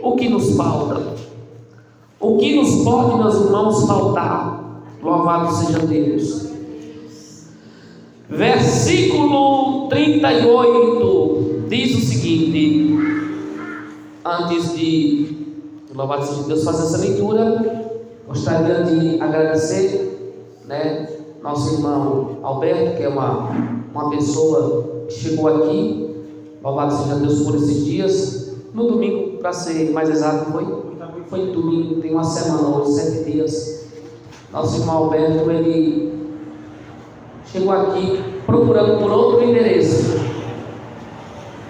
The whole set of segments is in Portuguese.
o que nos falta? O que nos pode, meus irmãos, faltar? Louvado seja Deus. Versículo 38 diz o seguinte: antes de louvado seja Deus fazer essa leitura, gostaria de agradecer, nosso irmão Alberto, que é uma pessoa que chegou aqui, louvado seja Deus por esses dias, no domingo, para ser mais exato, foi domingo, tem uma semana ou 7 dias. Nosso irmão Alberto, ele chegou aqui procurando por outro endereço,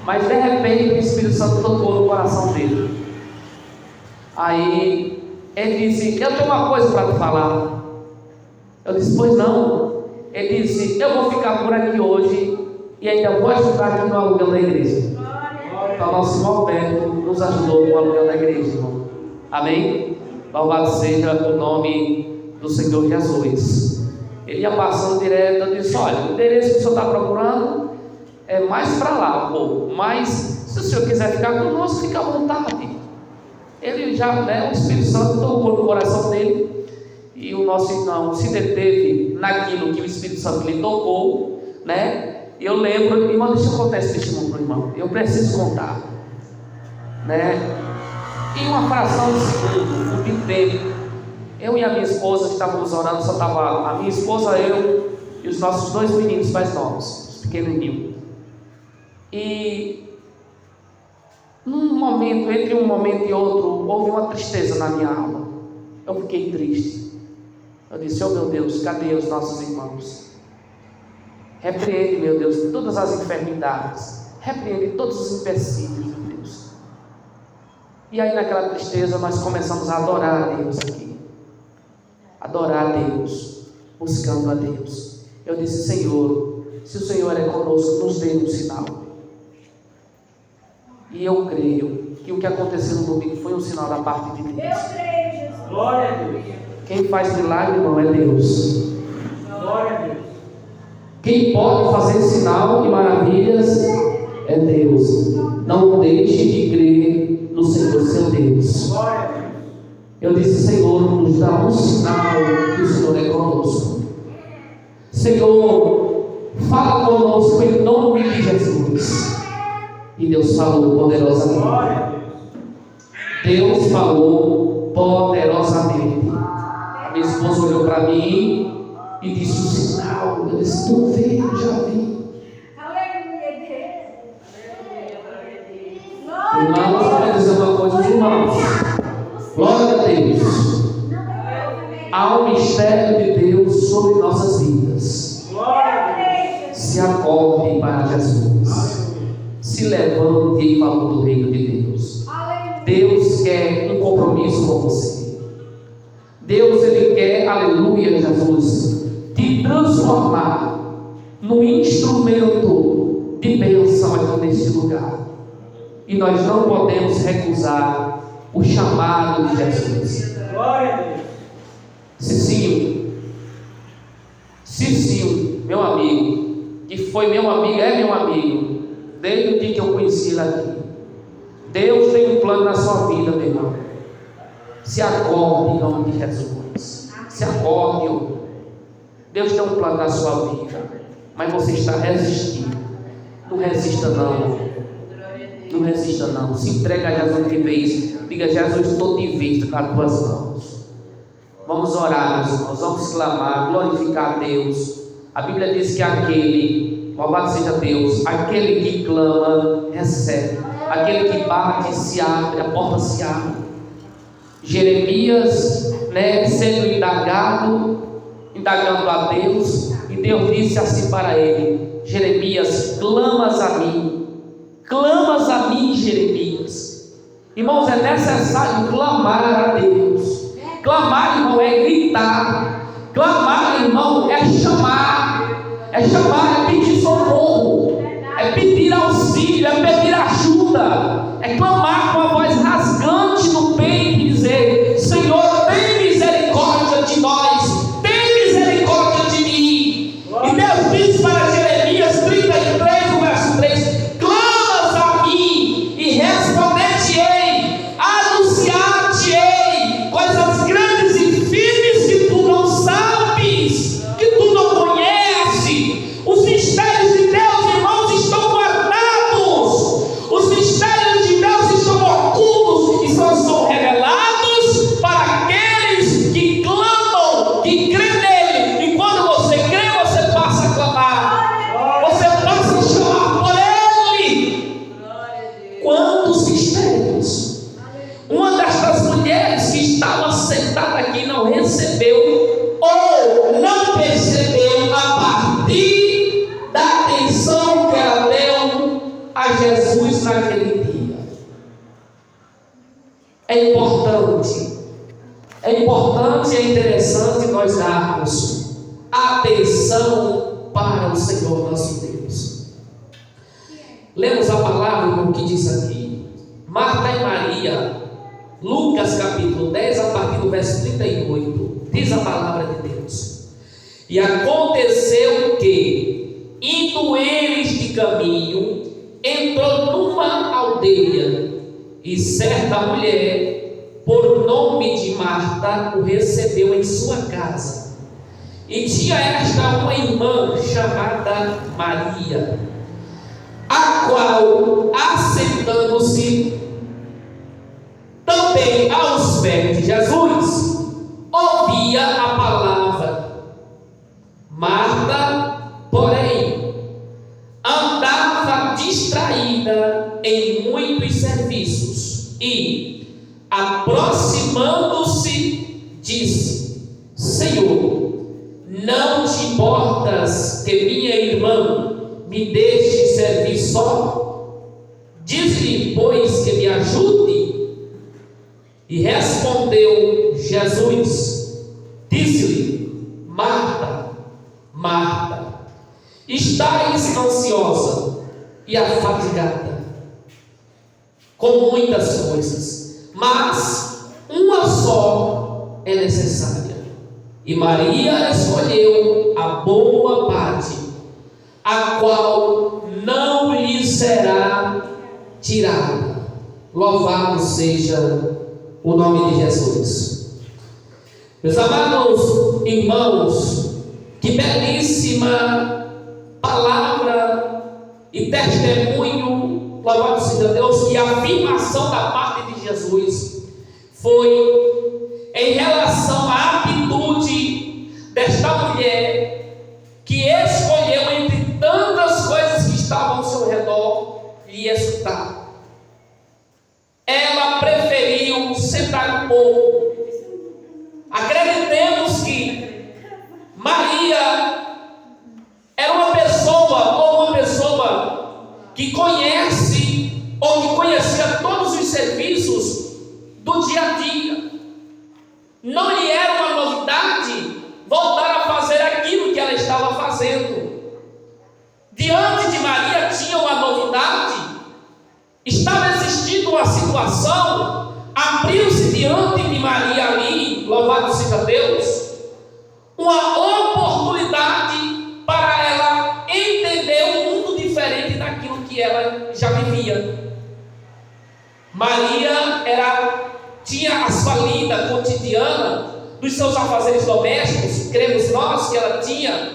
mas de repente o Espírito Santo tocou no coração dele. Aí ele disse: eu tenho uma coisa para te falar. Eu disse: pois não. Ele disse: eu vou ficar por aqui hoje e ainda vou ajudar aqui no aluguel da igreja. Então nosso irmão Alberto nos ajudou com o aluguel da igreja, irmão. Amém? Louvado seja o nome do Senhor Jesus. Ele ia passando direto, eu disse: olha, o endereço que o senhor está procurando é mais para lá, mas se o senhor quiser ficar conosco, fica à vontade. Ele já, o Espírito Santo tocou no coração dele, e o nosso irmão se deteve naquilo que o Espírito Santo lhe tocou, Eu lembro, irmão, deixa eu contar esse testemunho para o irmão, eu preciso contar, Em uma fração de segundo, um tempo, eu e a minha esposa estávamos orando, só estava a minha esposa, eu e os nossos 2 meninos mais novos, os pequenininhos. E num momento, entre um momento e outro, houve uma tristeza na minha alma. Eu fiquei triste. Eu disse: oh meu Deus, cadê os nossos irmãos? Repreende, meu Deus, todas as enfermidades, repreende todos os empecilhos, meu Deus. E aí naquela tristeza nós começamos a adorar a Deus aqui. Adorar a Deus, buscando a Deus. Eu disse: Senhor, se o Senhor é conosco, nos dê um sinal. E eu creio que o que aconteceu no domingo foi um sinal da parte de Deus. Eu creio, Jesus. Glória a Deus. Quem faz milagre, irmão, é Deus. Glória a Deus. Quem pode fazer sinal e maravilhas é Deus. Não deixe de crer no Senhor, seu Deus. Glória a Deus. Eu disse: Senhor, nos dá um sinal que o Senhor é conosco. Senhor, fala conosco em nome de Jesus. E Deus falou poderosamente. Deus falou poderosamente. A minha esposa olhou para mim e disse: o sinal. Eu disse: tu vê, eu já vi. Irmãos, eu vou dizer uma coisa aos irmãos. Glória a Deus. Há um mistério de Deus sobre nossas vidas. Se acorde para Jesus. Se levante em favor do reino de Deus. Deus quer um compromisso com você. Deus, Ele quer, aleluia, Jesus, te transformar no instrumento de bênção aqui neste lugar. E nós não podemos recusar o chamado de Jesus. Glória a Deus. Cicinho, meu amigo, que foi meu amigo, é meu amigo, desde o dia que eu conheci ele aqui. Deus tem um plano na sua vida, meu irmão. Se acorde em nome de Jesus. Se acorde. Deus tem um plano na sua vida, mas você está resistindo. Não resista não. Não resista não. Se entrega a Jesus de vez. Diga: Jesus, estou de vista nas tuas mãos. Vamos orar, meus irmãos. Vamos clamar, glorificar a Deus. A Bíblia diz que aquele, louvado seja Deus, aquele que clama, recebe. Aquele que bate, se abre, a porta se abre. Jeremias, sendo indagando a Deus, e Deus disse assim para ele: Jeremias, clamas a mim, Jeremias. Irmãos, é necessário clamar a Deus. Clamar, irmão, é gritar. Clamar, irmão, é chamar, é pedir socorro, é pedir auxílio, é pedir ajuda, é clamar com a voz rasgante no peito e dizer: Senhor, tem misericórdia de nós, tem misericórdia de mim. E Deus disse para Jeremias 33, no verso 3: clamas a mim e responder-te-ei, é importante e é interessante nós darmos atenção para o Senhor nosso Deus. Lemos a palavra como que diz aqui. Marta e Maria, Lucas capítulo 10, a partir do verso 38, diz a palavra de Deus: e aconteceu que, indo eles de caminho, entrou numa aldeia, e certa mulher, por nome de Marta, o recebeu em sua casa. E tinha esta uma irmã chamada Maria, a qual, assentando-se também aos pés de Jesus, ouvia a palavra. Marta, porém, andava distraída em muitos serviços e, aproximando-se, disse: Senhor, não te importas que minha irmã me deixe servir só? Diz-lhe, pois, que me ajude. E respondeu Jesus, disse-lhe: Marta, Marta, estais ansiosa e afadigada com muitas coisas, mas uma só é necessária. E Maria escolheu a boa parte, a qual não lhe será tirada. Louvado seja o nome de Jesus. Meus amados irmãos, que belíssima palavra e testemunho, louvado seja Deus, e afirmação da parte de Jesus foi em relação à atitude desta mulher que escolheu entre tantas coisas que estavam ao seu redor lhe escutar. Ela preferiu sentar um pouco. Acreditemos que Maria era uma pessoa que conhece ou que conhecia todos os serviços do dia a dia. Não lhe era uma novidade voltar a fazer aquilo que ela estava fazendo. Diante de Maria tinha uma novidade. Estava existindo uma situação, abriu-se diante de Maria ali, louvado seja Deus, uma oportunidade para ela entender um mundo diferente daquilo que ela já vivia. Maria tinha a sua lida cotidiana dos seus afazeres domésticos, cremos nós que ela tinha,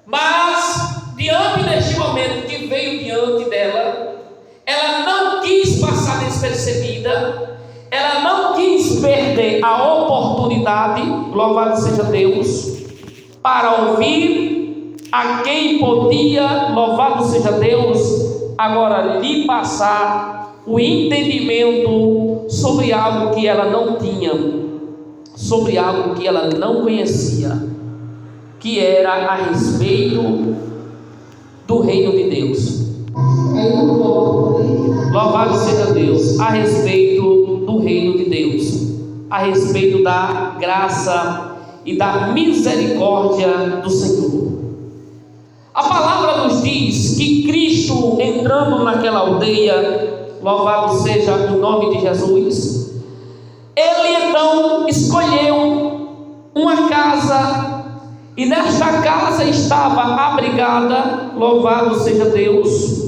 mas diante deste momento que veio diante dela, ela não quis passar despercebida, ela não quis perder a oportunidade, louvado seja Deus, para ouvir a quem podia, louvado seja Deus, agora lhe passar o entendimento sobre algo que ela não tinha, sobre algo que ela não conhecia, que era a respeito do reino de Deus. Louvado seja Deus, a respeito do reino de Deus, a respeito da graça e da misericórdia do Senhor. A palavra nos diz que Cristo, entrando naquela aldeia, louvado seja o nome de Jesus, ele então escolheu uma casa, e nesta casa estava abrigada, louvado seja Deus,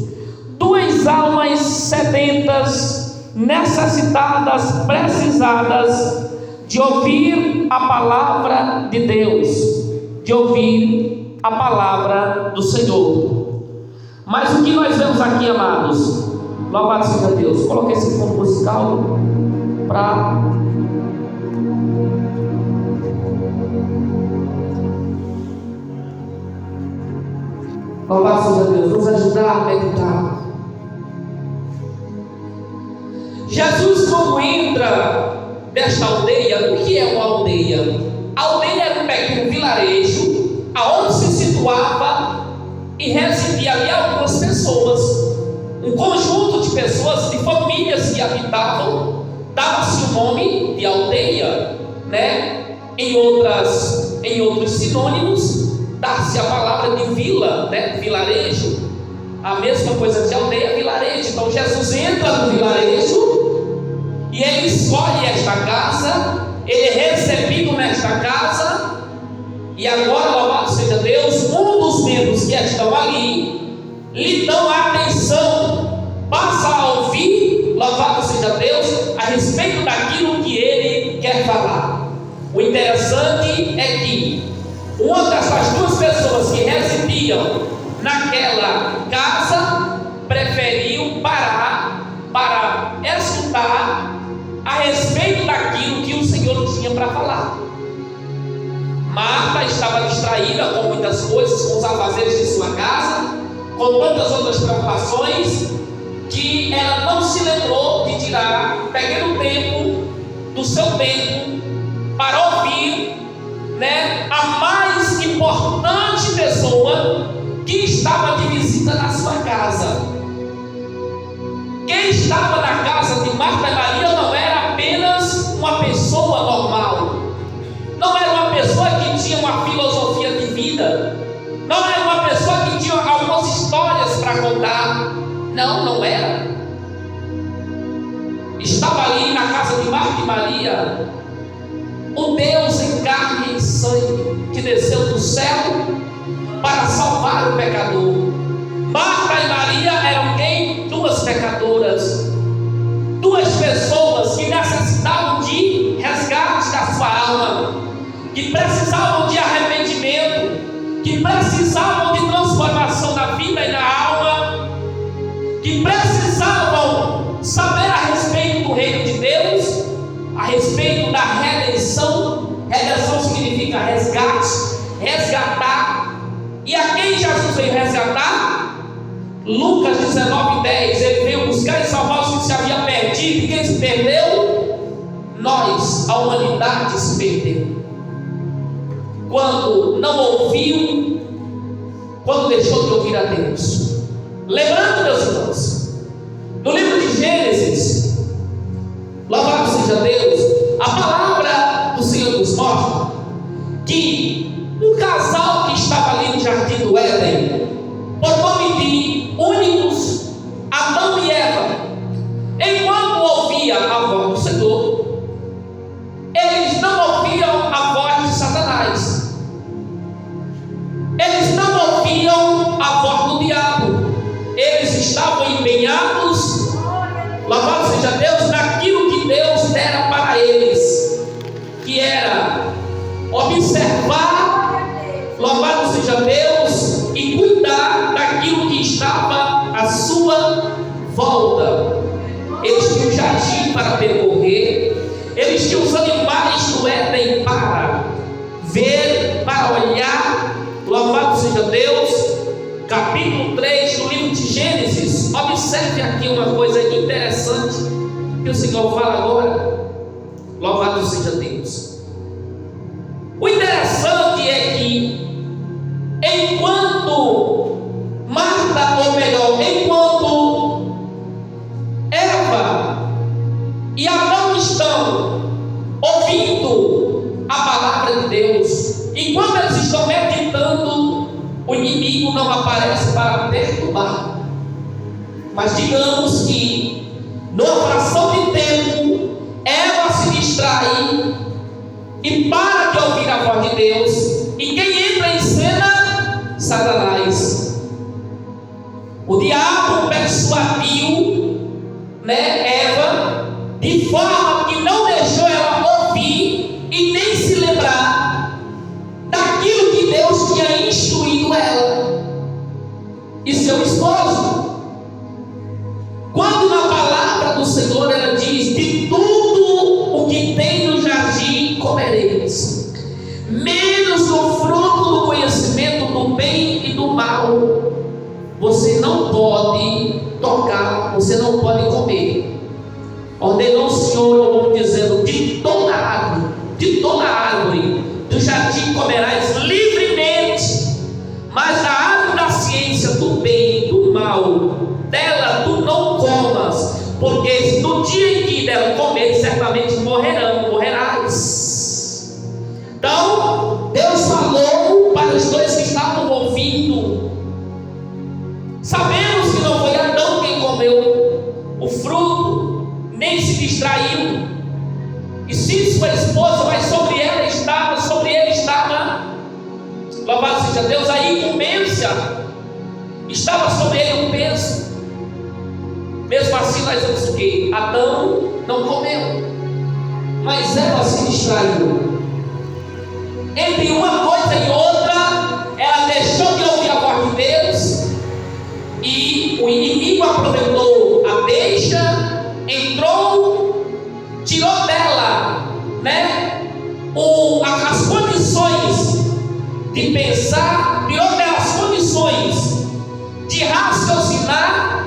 2 almas sedentas, necessitadas, precisadas de ouvir a palavra de Deus, de ouvir a palavra do Senhor. Mas o que nós vemos aqui, amados, louvado seja Deus, coloquei esse fundo musical para louvado seja Deus, nos ajudar a meditar. Jesus, quando entra nesta aldeia, o que é uma aldeia? A aldeia era um pequeno vilarejo, aonde se situava e residia ali algumas pessoas, um conjunto de pessoas, de famílias que habitavam dava-se o nome de aldeia, né? Em outros sinônimos, dá-se a palavra de vila, né? Vilarejo, a mesma coisa de aldeia, vilarejo. Então Jesus entra no vilarejo e ele escolhe esta casa, ele é recebido nesta casa, e agora, louvado seja Deus, um dos membros que estão ali lhe dão atenção, passa a ouvir, louvado seja Deus, a respeito daquilo que ele quer falar. O interessante é que uma dessas duas pessoas que residiam naquela casa preferiu parar para escutar a respeito daquilo que o Senhor tinha para falar. Marta estava distraída com muitas coisas, com os afazeres de sua casa, com tantas outras preocupações, que ela não se lembrou de tirar pequeno tempo do seu tempo para ouvir, né, a mais importante pessoa que estava de visita na sua casa. Quem estava na casa de Marta e Maria não era apenas uma pessoa normal, não era uma pessoa que tinha uma filosofia de vida, não era uma pessoa que tinha algumas histórias para contar. Não era. Estava ali na casa de Marta e Maria o Deus em carne e em sangue, que desceu do céu para salvar o pecador. Marta e Maria eram quem? Duas pecadoras, duas pessoas que necessitavam de resgate da sua alma, que precisavam de arrependimento, que precisavam de transformação na vida e na alma, que precisavam saber a respeito do reino de Deus, a respeito da redenção. Redenção significa resgate, resgatar. E a quem Jesus veio resgatar? Lucas 19:10, ele veio buscar e salvar os que se haviam perdido. E quem se perdeu? Nós, a humanidade se perdeu. Quando não ouviu, quando deixou de ouvir a Deus. Lembrando, meus irmãos, no livro de Gênesis, louvado seja Deus, a palavra do Senhor nos mostra que um casal que estava ali no jardim do Éden, por nome de únicos, Adão e Eva, enquanto ouvia a voz do Senhor, eles não ouviam a voz de Satanás, eles não ouviam a voz do diabo, eles estavam empenhados, louvado seja Deus, naquilo que Deus dera para eles, que era observar, louvado seja Deus, e cuidar daquilo que estava à sua volta. Eles tinham um jardim para percorrer, eles tinham os animais do Éden para ver, para olhar, louvado seja Deus. Capítulo 3 do livro de Gênesis, observe aqui uma coisa interessante que o Senhor fala agora, louvado seja Deus. O interessante é que enquanto Marta, ou melhor, enquanto Eva e Adão estão ouvindo a palavra de Deus, enquanto eles estão meditando, o inimigo não aparece para perturbar. Mas digamos que numa fração de tempo Eva se distrai e para de ouvir a voz de Deus, e quem entra em cena? Satanás. O diabo persuadiu, né, Eva, de forma que não deixou ela ouvir e nem se lembrar daquilo que Deus tinha instruído ela e seu esposo. Quando na palavra do Senhor ela diz: de tudo o que tem no jardim comereis, menos do fruto do conhecimento do bem e do mal, você não pode tocar, você não pode comer. Ordenou o Senhor, vamos dizendo, de toda árvore do jardim comerás livremente, mas da árvore da ciência do bem e do mal, dela tu não comas, porque no dia em que dela comer, E se sua esposa, mas sobre ela estava, sobre ele estava, louvado seja Deus, a incumbência, estava sobre ele um peso. Mesmo assim nós vemos o que? Adão não comeu, mas Eva se distraiu. Entre uma coisa e outra, ela deixou de ouvir a voz de Deus, e o inimigo aproveitou a deixa, entrou, tirou dela, as condições de pensar, tirou dela as condições de raciocinar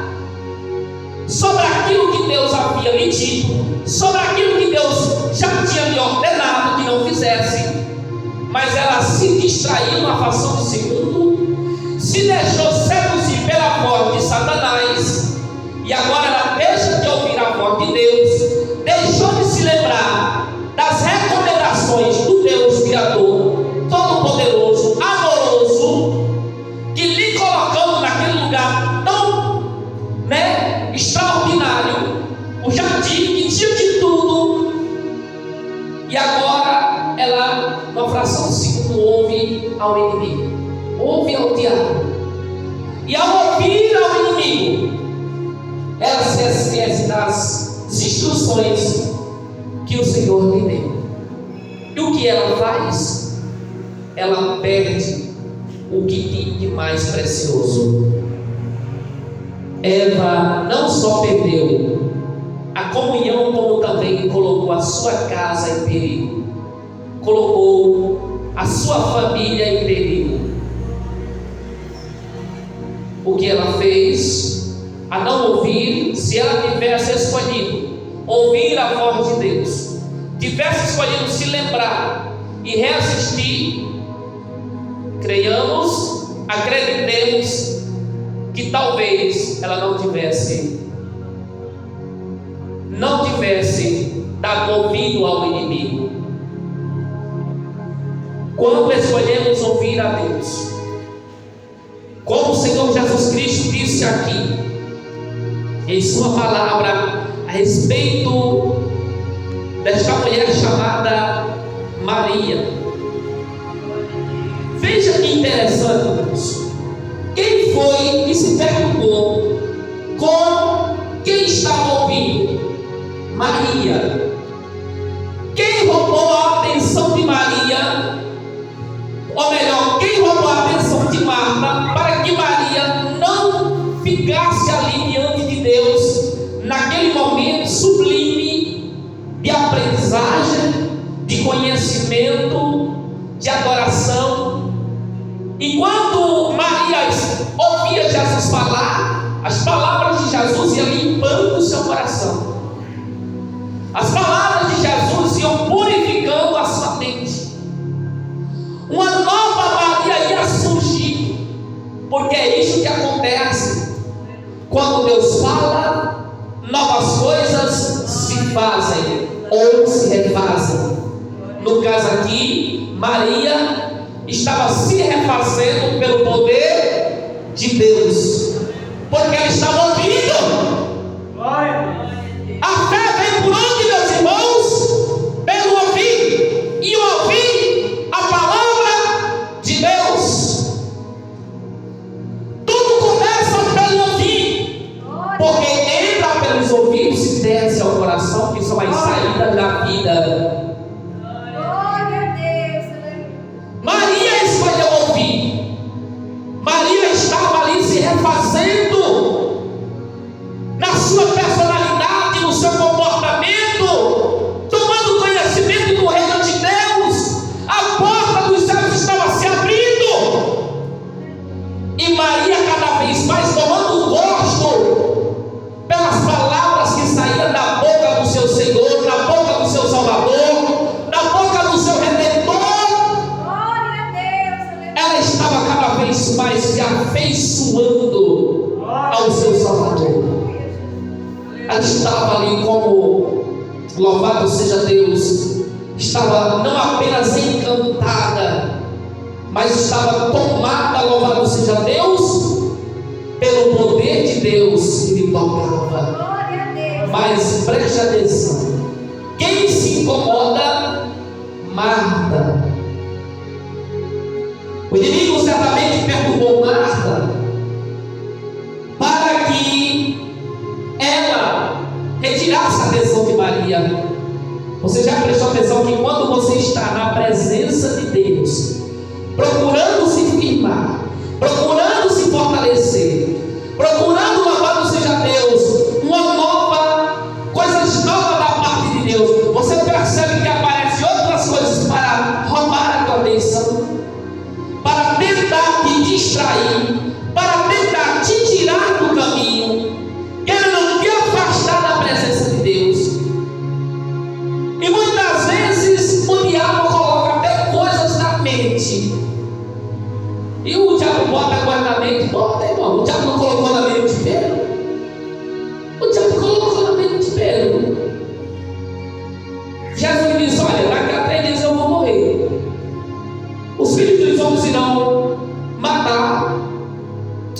sobre aquilo que Deus havia lhe dito, sobre aquilo que Deus já tinha lhe ordenado que não fizesse. Mas ela se distraiu na fração de segundo, se deixou seduzir pela voz de Satanás, e agora ela deixa de ouvir a voz de Deus, deixou de se lembrar das recomendações do Deus Criador, Todo-Poderoso, amoroso, que lhe colocando naquele lugar tão extraordinário, o jardim que tinha de tudo, e agora ela, na fração de segundo, ouve ao inimigo, ouve ao diabo, e ao ouvir ao inimigo, ela se esquece das instruções que o Senhor lhe deu. E o que ela faz? Ela perde o que tem de mais precioso. Eva não só perdeu a comunhão, como também colocou a sua casa em perigo, colocou a sua família em perigo. O que ela fez? A não ouvir. Se ela tivesse escolhido ouvir a voz de Deus, tivesse escolhido se lembrar e reassistir, creiamos, acreditemos que talvez ela não tivesse dado ouvido ao inimigo. Quando escolhemos ouvir a Deus, como o Senhor Jesus Cristo disse aqui em sua palavra a respeito desta mulher chamada Maria. Veja que interessante, irmãos. Quem foi que se perguntou com quem estava ouvindo? Maria. Quem roubou a atenção de Maria? Ou melhor, quem roubou a atenção de Marta para que Maria não ficasse ali diante de Deus naquele momento sublime de aprendizagem, de conhecimento, de adoração? Enquanto Maria ouvia Jesus falar, as palavras de Jesus iam limpando o seu coração, as palavras de Jesus iam purificando a sua mente, uma nova Maria ia surgir, porque é isso que acontece quando Deus fala. Novas coisas se fazem ou se refazem. No caso aqui, Maria estava se refazendo pelo poder de Deus, porque ela estava ouvindo. A fé vem por onde, meus irmãos? Pelo ouvir, e ouvir a palavra de Deus. Tudo começa pelo ouvir, porque entra pelos ouvidos e desce ao coração, que são as saídas da vida. Maria escolheu ouvir. Maria estava ali se refazendo na sua personalidade, no seu comportamento, tomando conhecimento do reino de Deus. A porta dos céus estava se abrindo, e Maria cada vez mais tomando gosto pelas palavras que saíam da boca do seu Senhor, da boca do seu Salvador, da boca do seu Redentor. Ela estava cada vez mais se afeiçoando ao seu Salvador. Ela estava ali como, louvado seja Deus, estava não apenas encantada, mas estava tomada, louvado seja Deus, pelo poder de Deus que lhe tocava. Mas preste atenção, quem se incomoda Marta. O inimigo certamente perturbou Marta para que ela retirasse a atenção de Maria. Você já prestou atenção que quando você está na presença de Deus, procurando se firmar, procurando se fortalecer, procurando louvado seja Deus, uma nova, coisas novas da parte de Deus, você percebe que aparecem outras coisas para roubar a tua atenção, para tentar te distrair, para tentar te tirar do caminho, querendo te afastar da presença de Deus. E muitas vezes o diabo coloca até coisas na mente. E o diabo bota coisa na mente. Bota, irmão. O diabo não colocou na mente de Pedro. O diabo colocou na mente de Pedro. Jesus disse: olha, daqui a 3 dias eu vou morrer. Os filhos dos homens irão matar.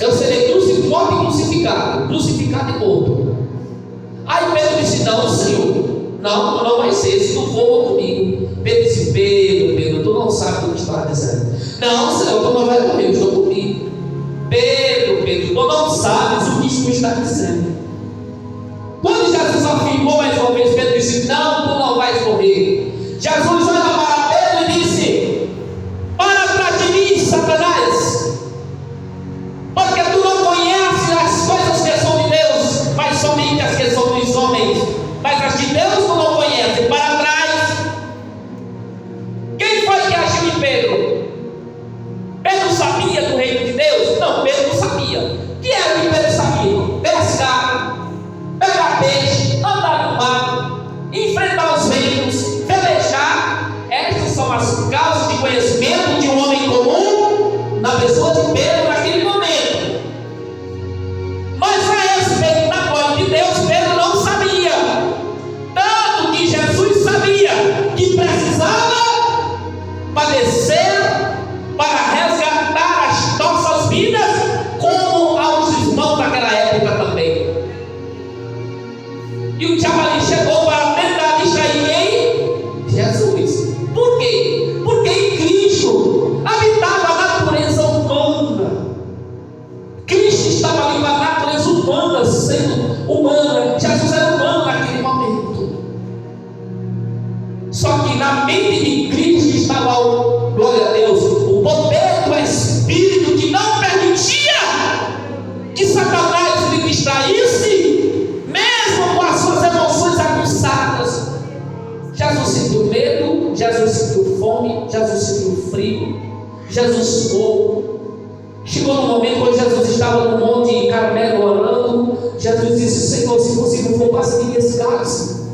Eu serei morto e crucificado. Crucificado e morto. Aí Pedro disse: não, Senhor. Não, tu não vai ser, se tu for comigo. Pedro disse: Pedro, tu não sabe o que está dizendo. Não, Senhor, tu não vai morrer, eu estou comigo. Pedro, tu não sabes o que tu está dizendo. Quando Jesus afirmou mais uma vez, Pedro disse: não, tu não vais morrer. Jesus olha para Pedro e disse: para trás de mim, Satanás, porque tu não conheces as coisas que são de Deus, mas somente as que são dos homens. Mas as de Deus tu não conhece. Para trás. Quem foi que agiu em Pedro? Pedro sabia do reino de Deus? Não, Pedro não sabia. O que era que Pedro sabia? Pescar, pegar peixe, andar no mar, enfrentar os ventos, velejar. Estas são as causas de conhecimento de um homem comum na pessoa de Pedro naquele momento. Mas a respeito da glória de Deus, Pedro não sabia. Tanto que Jesus sabia que precisava padecer para resgatar as nossas vidas, como aos irmãos daquela época também. E o diabo ali chegou para tentar distrair quem? Jesus. Por quê? Porque em Cristo habitava a natureza humana. Cristo estava ali com a natureza humana, sendo humana. Jesus era humano naquele momento. Só que na mente de Cristo estava, glória a Deus, o poder do Espírito que não permitia que Satanás lhe distraísse, mesmo com as suas emoções aguçadas. Jesus sentiu medo, Jesus sentiu fome, Jesus sentiu frio, Jesus suou. Chegou no momento quando Jesus estava no Monte Carmelo orando. Jesus disse: Senhor, se possível for, passa de mim esse cálice,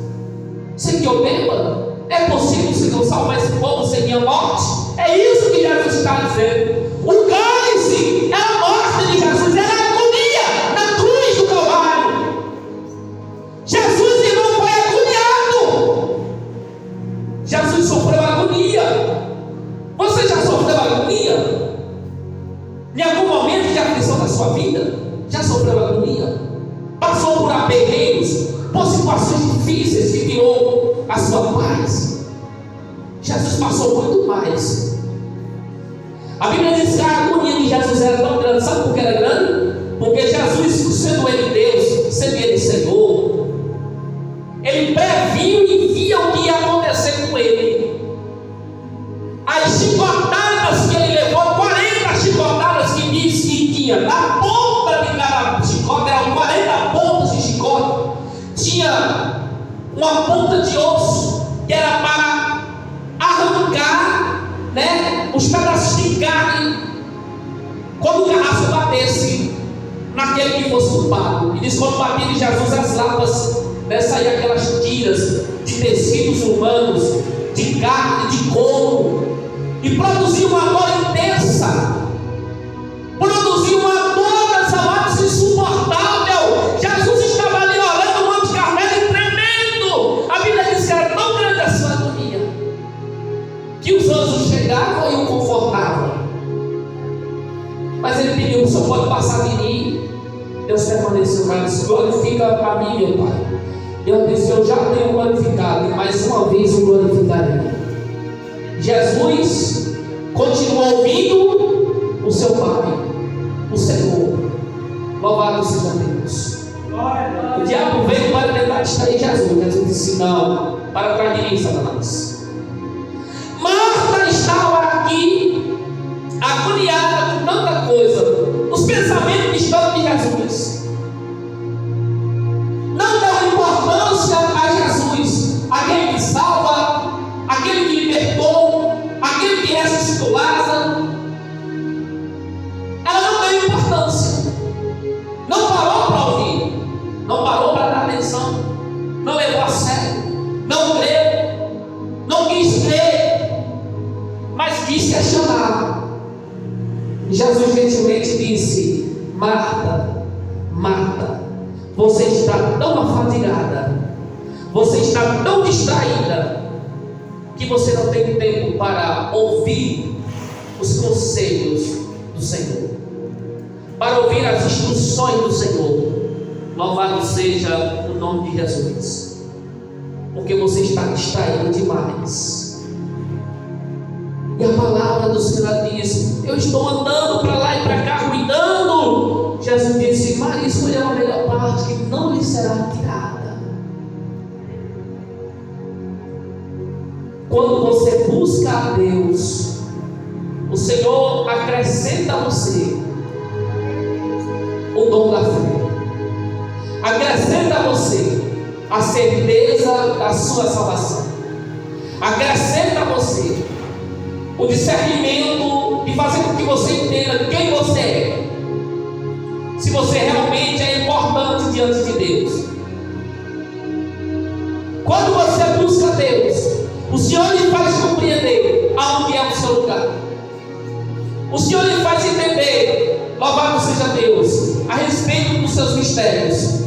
sem que eu beba. É possível, Senhor, salvar esse povo sem minha morte? É isso que Jesus está dizendo. O cálice é a morte de Jesus, era a agonia na cruz do Calvário. Jesus, irmão, foi agoniado. Jesus sofreu agonia. Você já sofreu agonia? Em algum momento de aflição da sua vida, já sofreu agonia? Passou por aperreios, por situações difíceis que tirou a sua paz? Jesus passou muito mais. A Bíblia diz que a agonia de Jesus era tão grande. Sabe por que era grande? Porque Jesus, sendo ele Deus, sendo ele Senhor, ele previu e via o que ia acontecer com ele. As chicotadas que ele levou, 40 chicotadas que diz que tinha na ponta de cada chicote, eram 40 pontas de chicote, tinha uma ponta de osso que era para arrancar, né, os pedaços de carne quando o garrafa batesse naquele que fosse culpado. E diz: quando batia de Jesus as lapas, né, saíam aquelas tiras de tecidos humanos, de carne, de couro, e produzia uma dor intensa, produzia uma dor, meus amados, insuportável. Jesus estava ali olhando o Monte Carmelo e tremendo. A Bíblia diz que era tão grande a sua agonia que os anjos chegavam e o confortavam. Mas ele pediu: o Senhor pode passar de mim? Deus permaneceu, mas glorifica para mim, meu Pai. Eu disse: eu já tenho glorificado, e mais uma vez o glorificarei. Jesus continua ouvindo o seu Pai, o Senhor. Louvado seja Deus. O diabo veio para tentar distrair Jesus. Jesus disse: não, para trás de mim, Satanás. Marta estava aqui, agoniada com tanta coisa. Os pensamentos que estão de Jesus. Não deu importância a Jesus, aquele que salva, aquele que libertou, aquele que ressuscitou Lázaro. Ela não deu importância. Não parou para ouvir, não parou para dar atenção, não levou a sério, não creu, não quis crer, mas quis questionar. Jesus gentilmente disse: Marta, Marta, você está tão afadigada, você está tão distraída, que você não tem tempo para ouvir os conselhos do Senhor, para ouvir as instruções do Senhor. Louvado seja o nome de Jesus, porque você está distraído demais. E a palavra do Senhor diz: eu estou andando para lá e para cá, cuidando. Jesus disse: Maria escolheu a melhor parte, que não lhe será tirada. Quando você busca a Deus, o Senhor acrescenta a você o dom da fé, acrescenta a você a certeza da sua salvação, acrescenta a você o discernimento de fazer com que você entenda quem você é, se você realmente é importante diante de Deus. Quando você busca Deus, o Senhor lhe faz compreender aonde é o seu lugar. O Senhor lhe faz entender, louvado seja Deus, a respeito dos seus mistérios,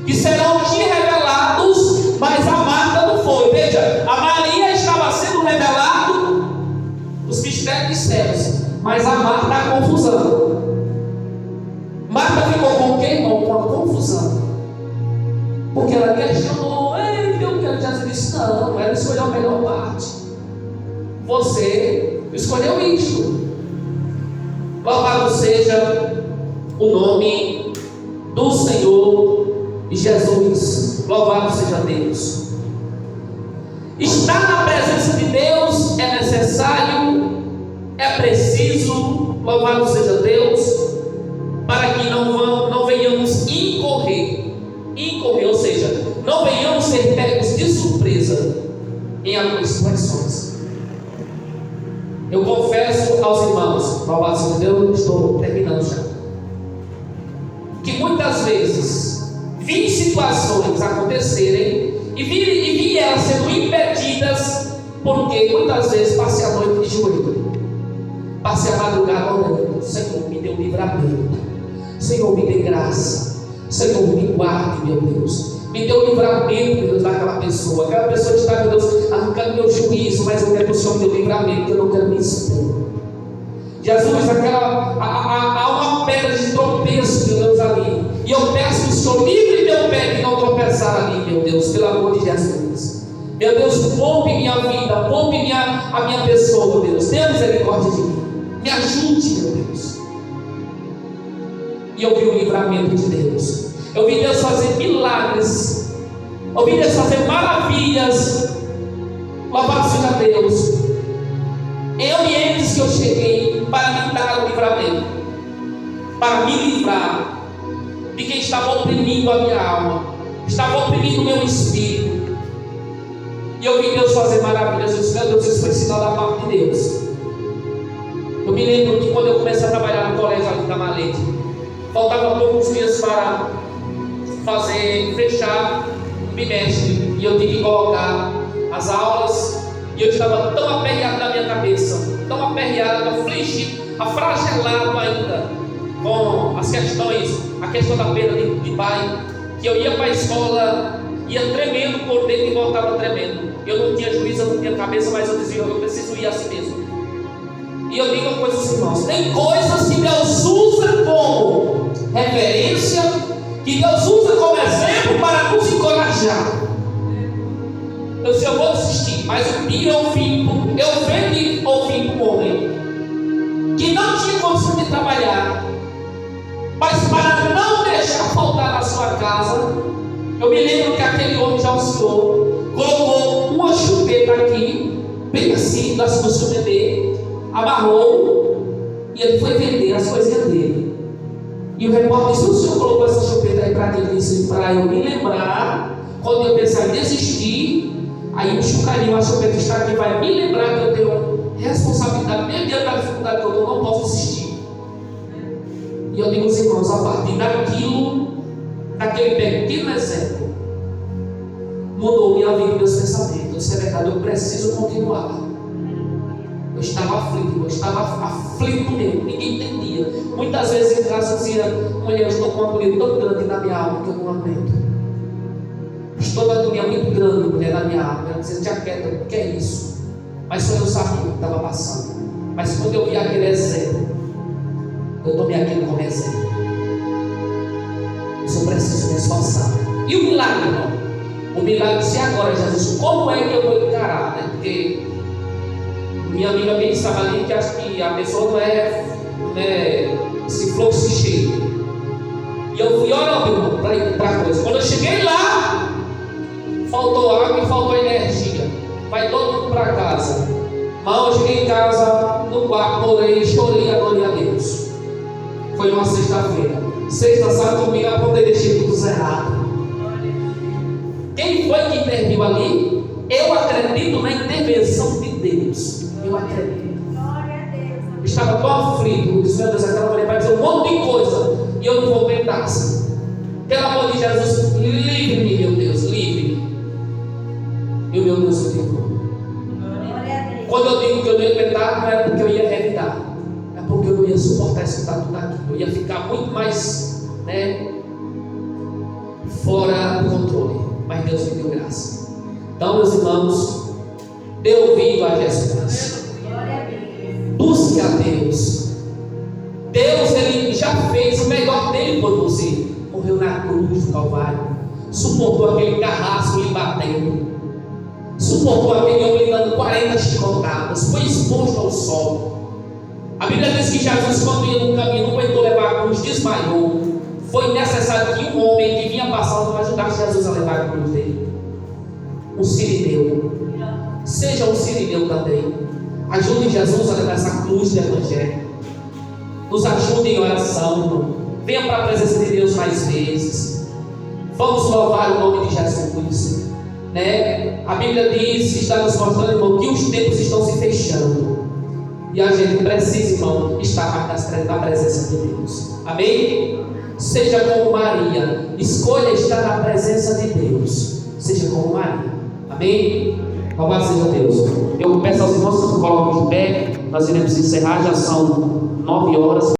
que serão te revelados, mas a Marta não foi. Veja, a Maria estava sendo revelado os mistérios dos céus, mas a Marta a confusão. Marta ficou com o quê, irmão? Com a confusão, porque ela questionou: ei, eu quero. Jesus disse: não, ela escolheu a melhor parte, você escolheu isto. Louvado seja o nome do Senhor Jesus. Louvado seja Deus. Estar na presença de Deus é necessário, é preciso, louvado seja Deus, para que não venhamos incorrer, ou seja, não venhamos ser pegos de surpresa em algumas situações. Eu confesso aos irmãos, louvado seja Deus, estou terminando já, que muitas vezes vi situações acontecerem e vi elas sendo impedidas, porque muitas vezes passei a noite de joelho, passei a madrugada orando: Senhor, me dê um livramento, Senhor, me dê graça, Senhor, me guarde, meu Deus, me dê um livramento, meu Deus, daquela pessoa. Aquela pessoa está, meu Deus, arrancando meu juízo, mas eu quero que o Senhor me dê um livramento, que eu não quero me expor. Jesus, há uma pedra de tropeço, meu Deus, ali, e eu peço que o Senhor livre meu pé de não tropeçar ali, meu Deus, pelo amor de Jesus. Meu Deus, poupe minha vida, poupe a minha pessoa, meu Deus, tenha misericórdia de mim, me ajude, meu Deus. E eu vi o livramento de Deus, eu vi Deus fazer milagres, eu vi Deus fazer maravilhas. Louvado seja Deus, em ambientes que eu cheguei para me dar o livramento, para me livrar de quem estava oprimindo a minha alma, estava oprimindo o meu espírito. E eu vi Deus fazer maravilhas. Eu disse: meu Deus, isso foi sinal da parte de Deus. Eu me lembro que quando eu comecei a trabalhar no colégio ali em Camalete, faltava poucos dias para fechar o bimestre, e eu tinha que colocar as aulas, e eu estava tão aperreado na minha cabeça, tão aperreado, afragelado ainda com as questões, a questão da perda de pai, que eu ia para a escola, ia tremendo por dentro e voltava tremendo. Eu não tinha juízo, eu não tinha cabeça, mas eu dizia: eu preciso ir assim mesmo. E eu digo uma coisa aos irmãos: tem coisas que Deus usa como referência, que Deus usa como exemplo para nos encorajar. Eu disse, eu vou desistir. Mas um dia eu vendo ouvindo um homem que não tinha condição de trabalhar, mas para não deixar faltar na sua casa, eu me lembro que aquele homem já auxiliou, colocou uma chupeta aqui, bem assim, da sua chupeta, amarrou, e ele foi vender as coisinhas dele. E o repórter disse, o senhor colocou essa chupeta aí para quê? Ele disse, para eu me lembrar, quando eu pensar em desistir, aí o chucarinho, a chupeta está aqui, vai me lembrar que eu tenho responsabilidade, mesmo diante da dificuldade que eu estou, não posso desistir. E eu digo aos irmãos, a partir daquele pequeno exemplo, mudou minha vida e meus pensamentos. Isso é verdade, eu preciso continuar. Eu estava aflito mesmo, ninguém entendia. Muitas vezes em casa eu dizia, mulher, eu estou com uma agonia tão grande na minha alma que eu não aguento. Estou com uma agonia muito grande, mulher, na minha alma. Eu dizia, tia Queda, o que é isso? Mas só eu sabia o que estava passando. Mas quando eu vi aquele exemplo, eu tomei aquilo como exemplo. Eu preciso me esforçar. E o milagre, irmão? O milagre disse agora, Jesus, como é que eu vou encarar? Né? Porque minha amiga bem estava ali que acha que a pessoa não é esse fluxo cheio. E eu fui orando para a coisa. Quando eu cheguei lá, faltou água e faltou energia. Vai todo mundo para casa. Mas eu cheguei em casa, no quarto, orei, chorei e adorei a Deus. Foi uma sexta-feira. Sexta, sábado, domingo, eu poder deixar tudo zerado. Quem foi que interviu ali? Eu acredito na intervenção de Deus. Eu acredito. Eu estava tão aflito. Disse, meu Deus, aquela mulher vai dizer um monte de coisa e eu não vou aguentar. Pelo amor de Jesus, livre-me, meu Deus, livre-me. E o meu Deus, eu digo. Quando eu digo que eu não ia aguentar, não era porque eu ia revidar. É porque eu não ia suportar escutar tudo aquilo. Eu ia ficar muito mais, fora do controle. Mas Deus me deu graça. Então, meus irmãos, dê ouvido a Jesus. Busque a Deus. Deus, Ele já fez o melhor dele por você. Morreu na cruz do Calvário. Suportou aquele carrasco lhe batendo. Suportou aquele homem lhe dando 40 chicotadas. Foi exposto ao sol. A Bíblia diz que Jesus, quando ia no caminho, não aguentou levar a cruz, desmaiou. Foi necessário que um homem que vinha passando ajudasse Jesus a levar a cruz dele. Um sirineu. Seja um sirineu também. Ajude Jesus a levar essa cruz do Evangelho. Nos ajude em oração, irmão. Venha para a presença de Deus mais vezes. Vamos louvar o nome de Jesus. A Bíblia diz, está nos mostrando, irmão, que os tempos estão se fechando. E a gente precisa, irmão, estar na presença de Deus. Amém? Seja como Maria. Escolha estar na presença de Deus. Seja como Maria. Amém? Louvado seja Deus. Eu peço aos irmãos que se coloquem de pé. Nós iremos encerrar. Já são 9 horas.